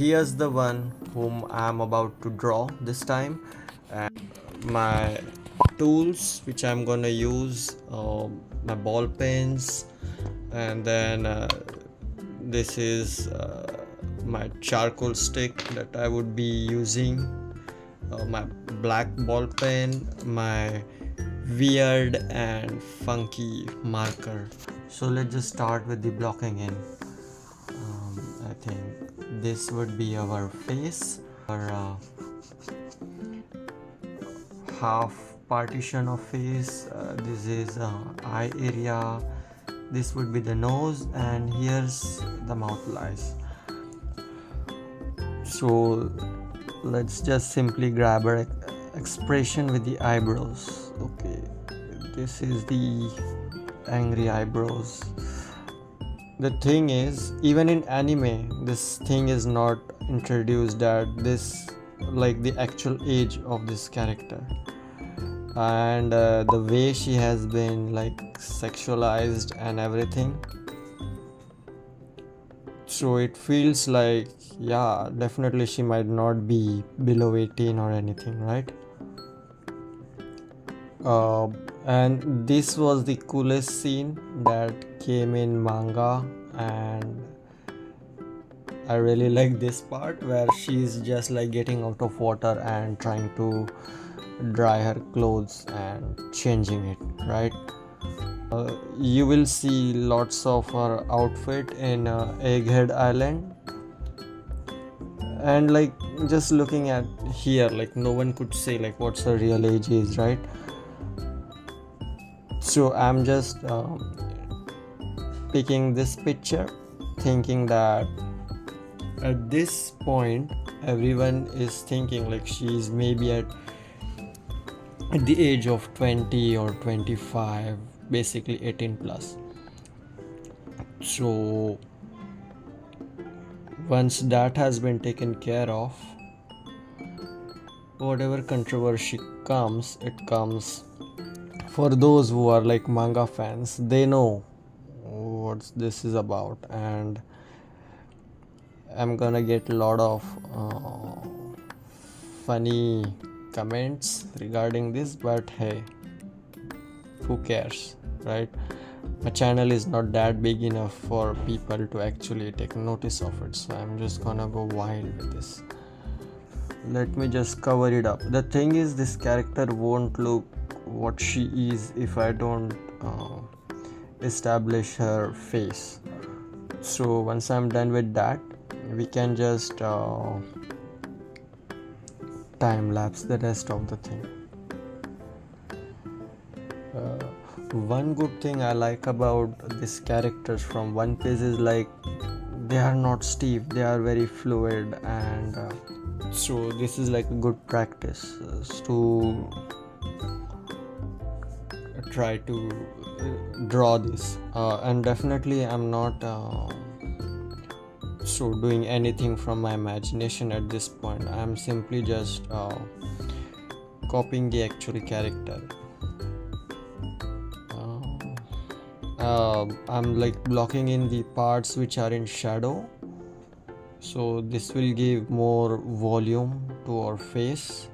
here's the one whom I'm about to draw this time, and my tools which I'm gonna use, my ball pens, and then this is my charcoal stick that I would be using, my black ball pen, my weird and funky marker. So let's just start with the blocking in. I think this would be our face, our half partition of face. This is eye area, this would be the nose, and here's the mouth lies. So let's just simply grab our expression with the eyebrows. Okay, this is the angry eyebrows. The thing is, even in anime, this thing is not introduced at this, like the actual age of this character, and the way she has been like sexualized and everything, so it feels like, yeah, definitely she might not be below 18 or anything, right? And this was the coolest scene that came in manga, and I really like this part where she's just like getting out of water and trying to dry her clothes and changing it, right? You will see lots of her outfit in Egghead Island, and like just looking at here, like no one could say like what's her real age is, right? So I'm just picking this picture, thinking that at this point everyone is thinking like she's maybe at the age of 20 or 25, basically 18 plus. So once that has been taken care of, whatever controversy comes, it comes for those who are like manga fans. They know what this is about, and I'm gonna get a lot of funny comments regarding this, but hey, who cares, right? My channel is not that big enough for people to actually take notice of it, so I'm just gonna go wild with this. Let me just cover it up. The thing is, this character won't look what she is if I don't establish her face. So once I'm done with that, we can just time lapse the rest of the thing. One good thing I like about these characters from One Piece is like they are not stiff, they are very fluid, and so this is like a good practice to try to draw this, and definitely I'm not so doing anything from my imagination at this point. I'm simply just copying the actual character. I'm like blocking in the parts which are in shadow, so this will give more volume to our face.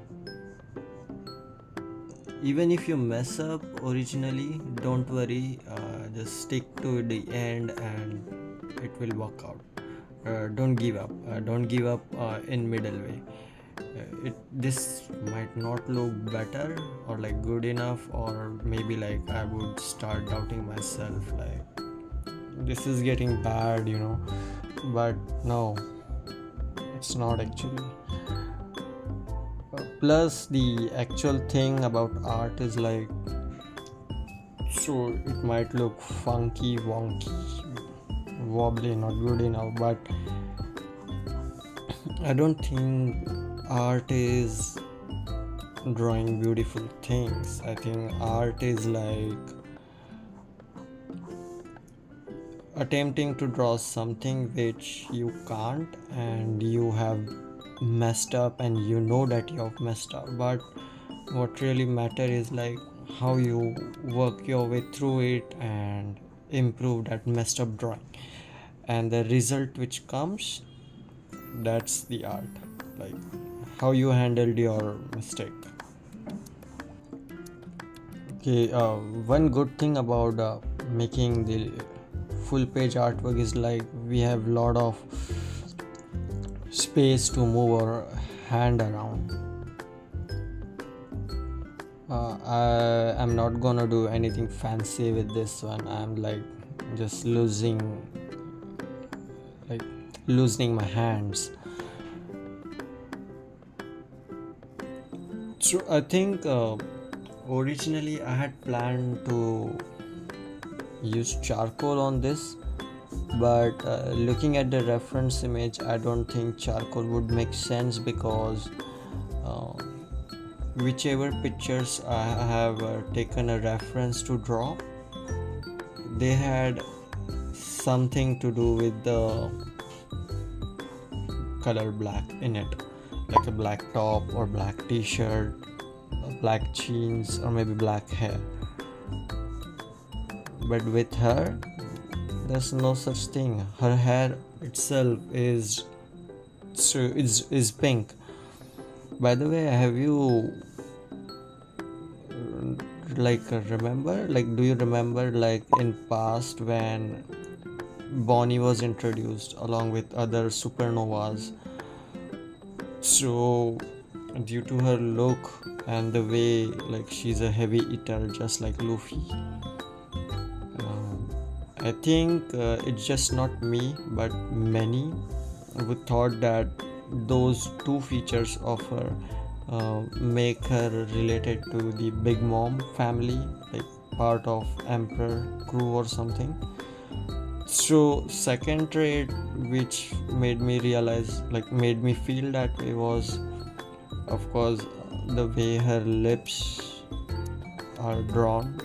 Even if you mess up originally, don't worry, just stick to the end and it will work out. Don't give up, in middle way. This might not look better or like good enough, or maybe like I would start doubting myself like this is getting bad, but no, it's not actually. Plus the actual thing about art is like, so it might look funky, wonky, wobbly, not good enough, but I don't think art is drawing beautiful things. I think art is like attempting to draw something which you can't, and you have messed up and you know that you have messed up, but what really matter is like how you work your way through it and improve that messed up drawing, and the result which comes, that's the art, like how you handled your mistake. Okay, one good thing about making the full page artwork is like we have lot of space to move our hand around. I am not gonna do anything fancy with this one. I'm like just like loosening my hands. So I think originally I had planned to use charcoal on this, but looking at the reference image, I don't think charcoal would make sense because uh, whichever pictures I have taken a reference to draw, they had something to do with the color black in it, like a black top or black t-shirt, black jeans, or maybe black hair. But with her, there's no such thing. Her hair itself is pink. By the way, have you remember, like, do you remember, like, in past when Bonney was introduced along with other supernovas? So due to her look and the way, like, she's a heavy eater just like Luffy, I think it's just not me but many who thought that those two features of her make her related to the Big Mom family, like part of Emperor crew or something. So second trait which made me realize, like made me feel that way, was of course the way her lips are drawn.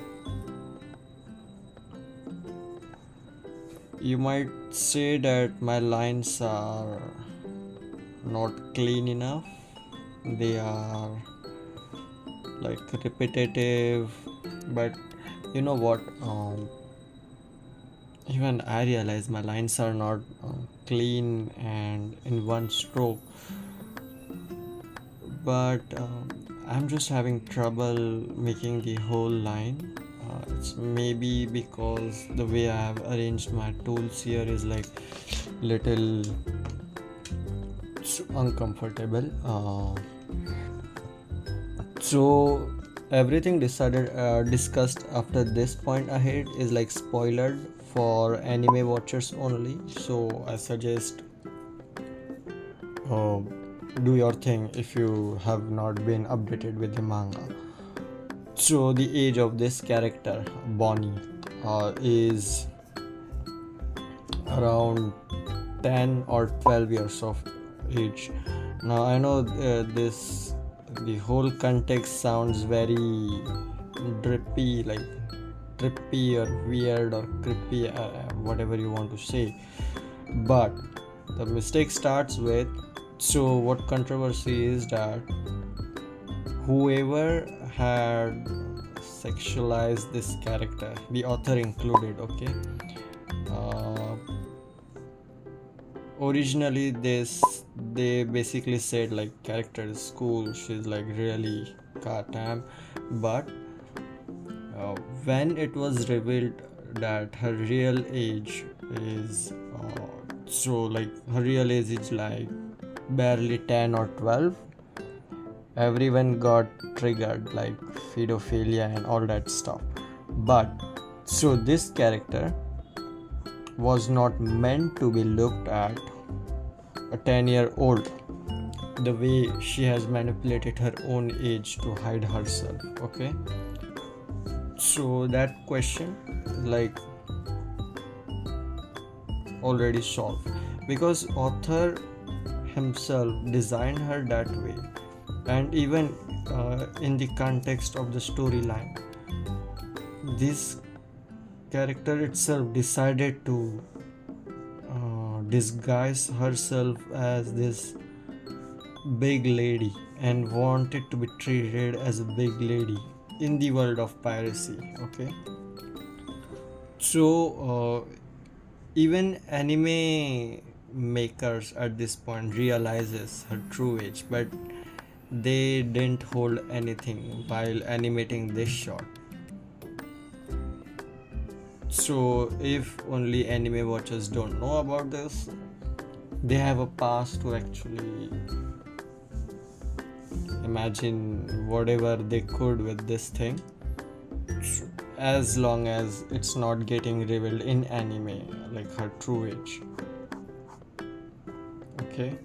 You might say that my lines are not clean enough. They are like repetitive, but you know what? Even I realize my lines are not clean and in one stroke, but I'm just having trouble making the whole line. It's maybe because the way I have arranged my tools here is like little uncomfortable. So everything discussed after this point ahead is like spoilered for anime watchers only. So I suggest uh, do your thing if you have not been updated with the manga. So the age of this character Bonney is around 10 or 12 years of age. Now I know the whole context sounds very drippy, like trippy or weird or creepy, whatever you want to say, but the mistake starts with, so what controversy is that whoever had sexualized this character, the author included, okay, originally they basically said like character is cool, she's like really goddamn, but when it was revealed that her real age is her real age is like barely 10 or 12, everyone got triggered, like pedophilia and all that stuff. But so this character was not meant to be looked at a 10-year-old, the way she has manipulated her own age to hide herself, okay? So that question is like already solved because author himself designed her that way, and even in the context of the storyline, this character itself decided to disguise herself as this big lady and wanted to be treated as a big lady in the world of piracy, okay? So even anime makers at this point realizes her true age, but they didn't hold anything while animating this shot. So if only anime watchers don't know about this, they have a pass to actually imagine whatever they could with this thing, as long as it's not getting revealed in anime like her true age. Okay,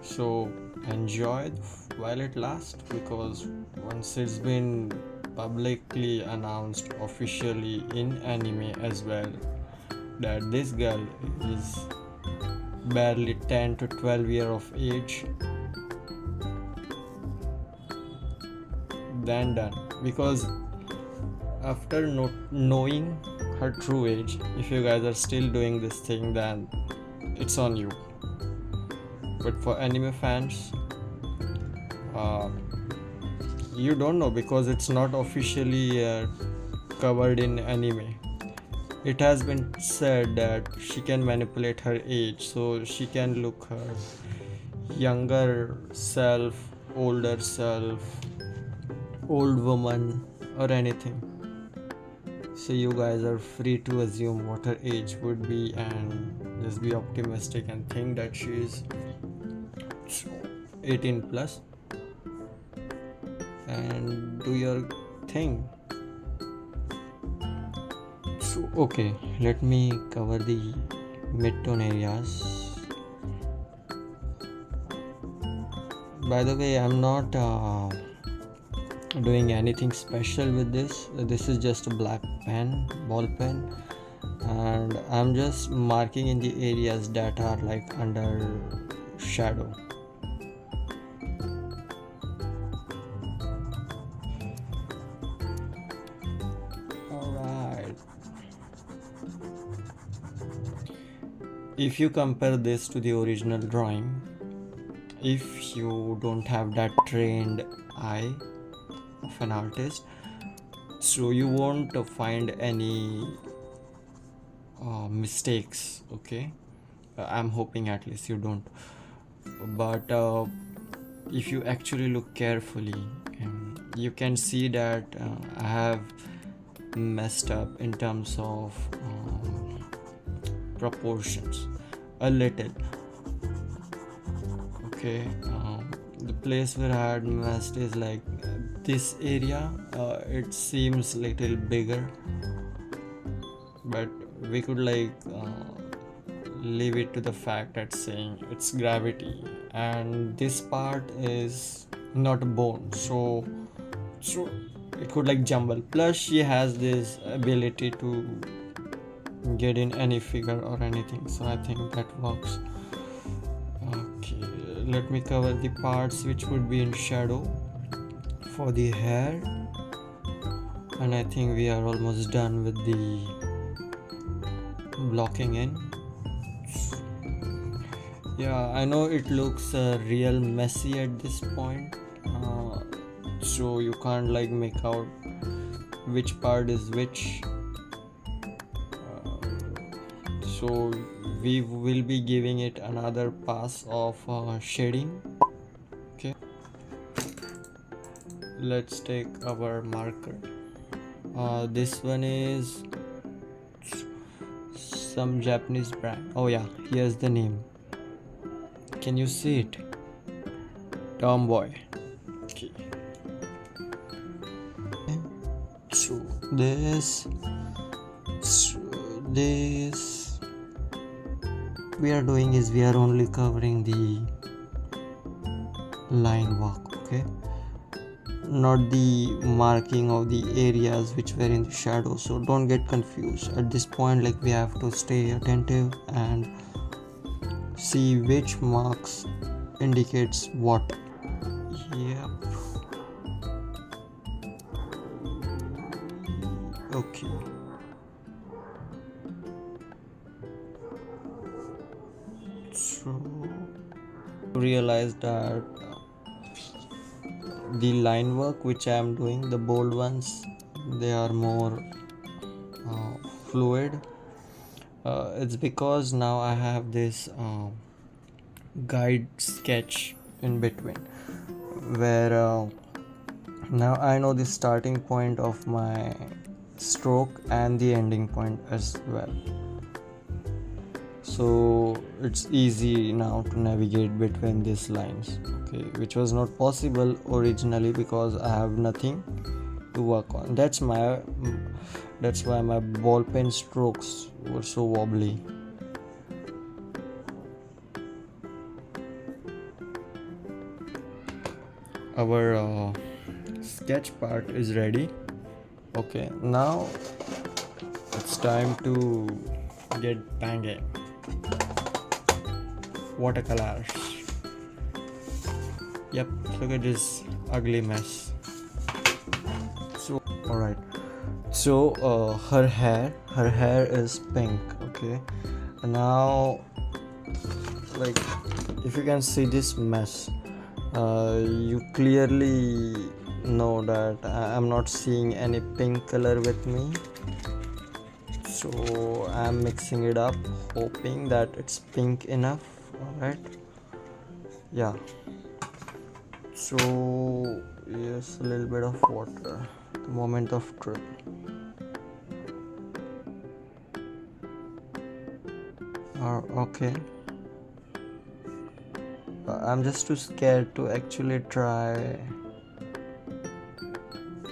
so enjoy while it lasts, because once it's been publicly announced officially in anime as well that this girl is barely 10 to 12 years of age, then done. Because after knowing her true age, if you guys are still doing this thing, then it's on you. But for anime fans, you don't know, because it's not officially covered in anime. It has been said that she can manipulate her age, so she can look her younger self, older self, old woman, or anything. So you guys are free to assume what her age would be, and just be optimistic and think that she is 18 plus, and do your thing. So okay, let me cover the mid-tone areas. By the way, I'm not doing anything special with this. This is just a black pen, ball pen, and I'm just marking in the areas that are like under shadow. Alright, if you compare this to the original drawing, if you don't have that trained eye of an artist, so you won't find any mistakes. Okay, I'm hoping at least you don't. But if you actually look carefully, you can see that I have messed up in terms of proportions a little. Okay, the place where I had messed is like this area. It seems little bigger, but we could like leave it to the fact that saying it's gravity, and this part is not a bone, so it could like jumble. Plus she has this ability to get in any figure or anything, so I think that works. Okay, let me cover the parts which would be in shadow for the hair, and I think we are almost done with the blocking in. Yeah, I know it looks real messy at this point, so you can't like make out which part is which. So we will be giving it another pass of shading. Okay, let's take our marker. This one is some Japanese brand. Oh yeah, here's the name. Can you see it? Tomboy. Okay. So this we are doing is we are only covering the line work, okay, not the marking of the areas which were in the shadow. So don't get confused at this point. Like we have to stay attentive and see which marks indicates what. Yep. Okay. So realize that the line work which I am doing, the bold ones, they are more fluid, It's because now I have this guide sketch in between, where now I know the starting point of my stroke and the ending point as well, so it's easy now to navigate between these lines, okay, which was not possible originally because I have nothing to work on. That's why my ball pen strokes were so wobbly. Our sketch part is ready. Okay, now it's time to get banging. Watercolors. Yep, look at this ugly mess. So, alright. So, her hair is pink. Okay, now, like, if you can see this mess, you clearly know that I'm not seeing any pink color with me, so I'm mixing it up hoping that it's pink enough. Alright, yeah, so yes, a little bit of water, the moment of truth. Okay, I'm just too scared to actually try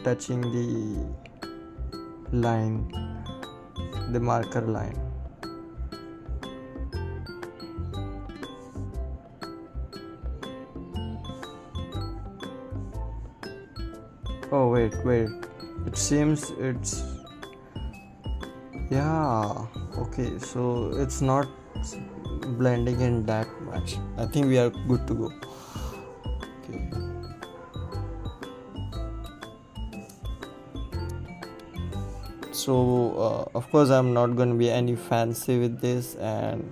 touching the line, the marker line. Oh wait, it seems it's, yeah, okay, so it's not blending in that much. I think we are good to go. Okay, so of course I'm not going to be any fancy with this and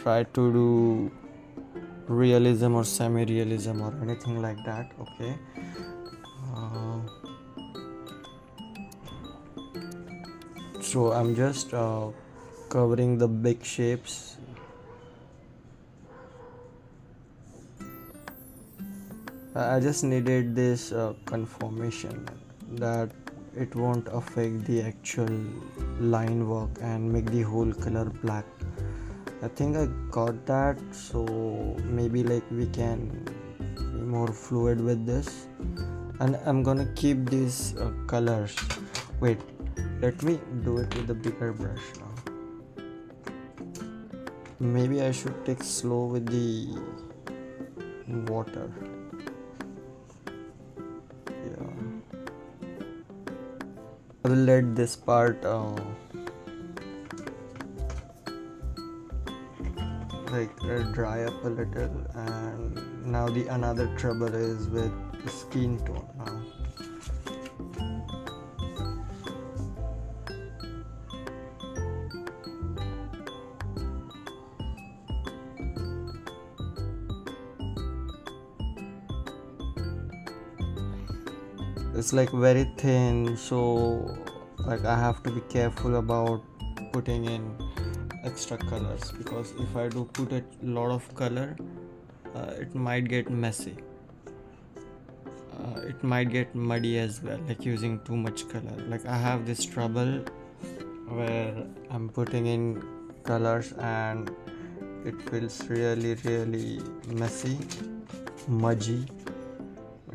try to do realism or semi-realism or anything like that. Okay, so I'm just covering the big shapes. I just needed this confirmation that it won't affect the actual line work and make the whole color black. I think I got that, so maybe like we can be more fluid with this, and I'm gonna keep these colors. Wait, let me do it with a bigger brush now. Maybe I should take slow with the water. I will let this part dry up a little, and now the another trouble is with the skin tone now. It's like very thin, so like I have to be careful about putting in extra colors, because if I do put a lot of color, it might get messy. It might get muddy as well, like using too much color. Like I have this trouble where I'm putting in colors and it feels really messy, mudgy,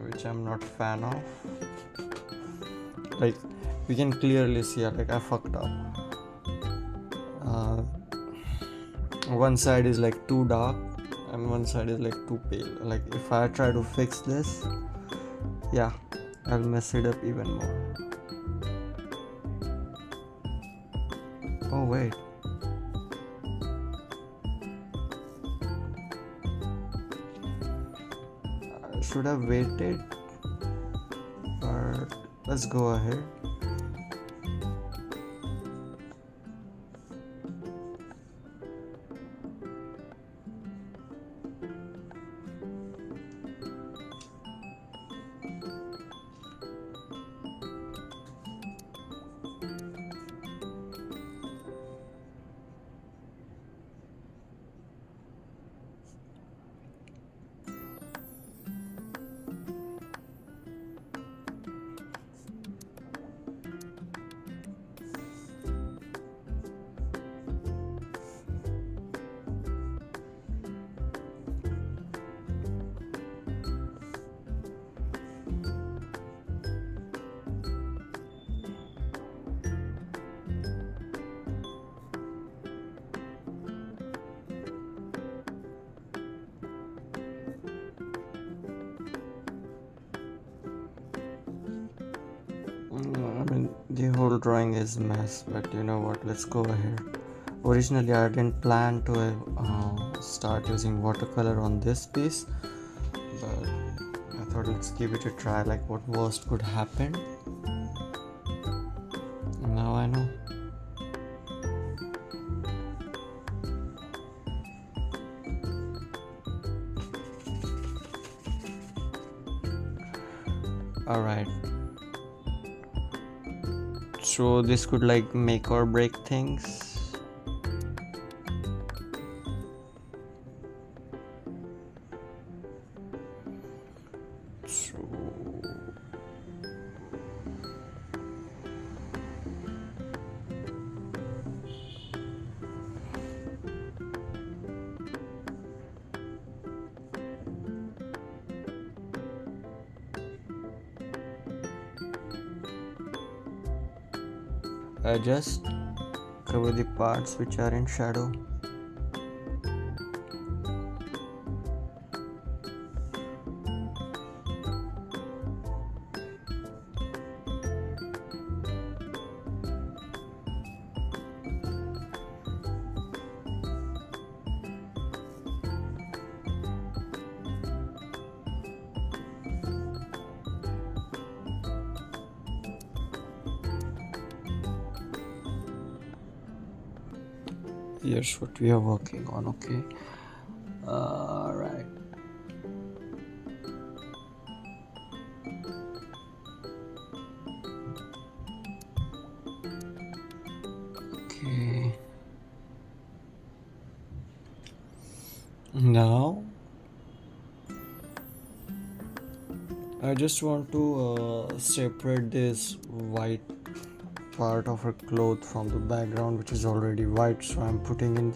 which I'm not fan of. Like we can clearly see, like I fucked up. One side is like too dark and one side is like too pale. Like if I try to fix this, yeah, I'll mess it up even more. Oh wait, I should have waited, but let's go ahead. whole drawing is a mess, but you know what, let's go ahead. Originally I didn't plan to start using watercolor on this piece, but I thought let's give it a try, like what worst could happen. And now I know. Alright, so this could like make or break things. So I just cover the parts which are in shadow. Here's what we are working on. Okay, right. Okay, now I just want to separate this white part of her cloth from the background, which is already white, so I'm putting in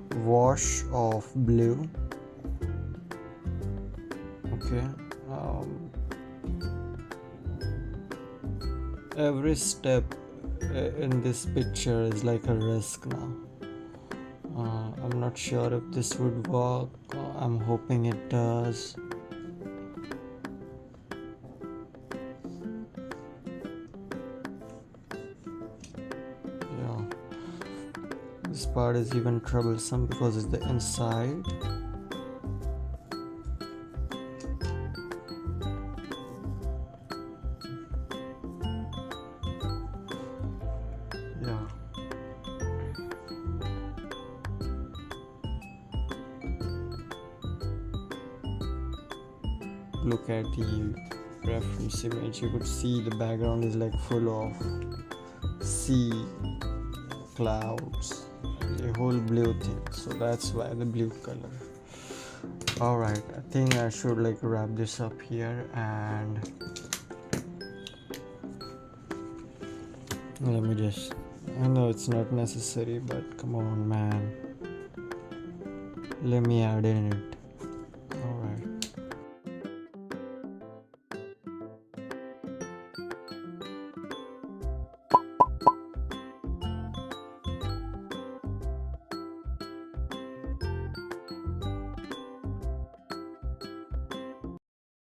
the wash of blue. Okay, every step in this picture is like a risk now. I'm not sure if this would work. I'm hoping it does. This part is even troublesome because it's the inside. Yeah. Look at the reference image. You could see the background is like full of sea, clouds, the whole blue thing, so that's why the blue color. Alright, I think I should like wrap this up here, and let me just, I know it's not necessary, but come on man, let me add in it.